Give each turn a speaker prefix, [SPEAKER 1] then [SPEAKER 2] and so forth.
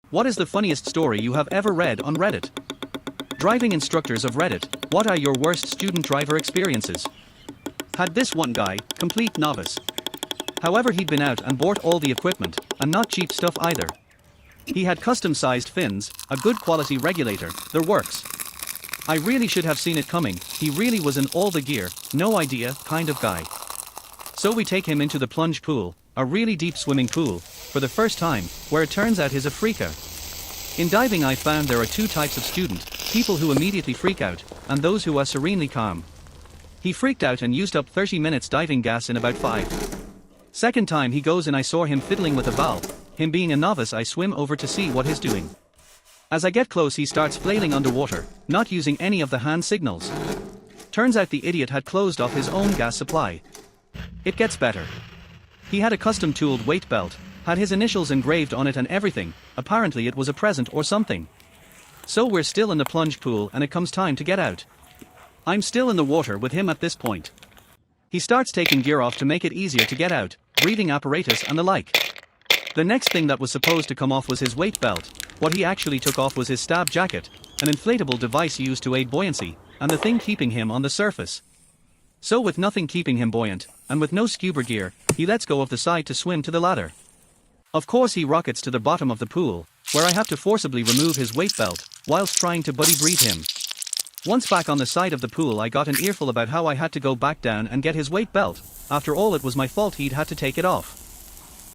[SPEAKER 1] What is the funniest story you have ever read on Reddit? Driving instructors of Reddit, what are your worst student driver experiences? Had this one guy, complete novice. However, he'd been out and bought all the equipment, and not cheap stuff either. He had custom-sized fins, a good quality regulator, their works. I really should have seen it coming, he really was in all the gear, no idea, kind of guy. So we take him into the plunge pool, a really deep swimming pool, for the first time, where it turns out he's a freaker. In diving I found there are two types of student, people who immediately freak out, and those who are serenely calm. He freaked out and used up 30 minutes diving gas in about 5. Second time he goes and I saw him fiddling with a valve, him being a novice I swim over to see what he's doing. As I get close he starts flailing underwater, not using any of the hand signals. Turns out the idiot had closed off his own gas supply. It gets better. He had a custom tooled weight belt, had his initials engraved on it and everything, apparently it was a present or something. So we're still in the plunge pool and it comes time to get out. I'm still in the water with him at this point. He starts taking gear off to make it easier to get out, breathing apparatus and the like. The next thing that was supposed to come off was his weight belt. What he actually took off was his stab jacket, an inflatable device used to aid buoyancy, and the thing keeping him on the surface. So with nothing keeping him buoyant, and with no scuba gear, he lets go of the side to swim to the ladder. Of course he rockets to the bottom of the pool, where I have to forcibly remove his weight belt, whilst trying to buddy breathe him. Once back on the side of the pool I got an earful about how I had to go back down and get his weight belt, after all it was my fault he'd had to take it off.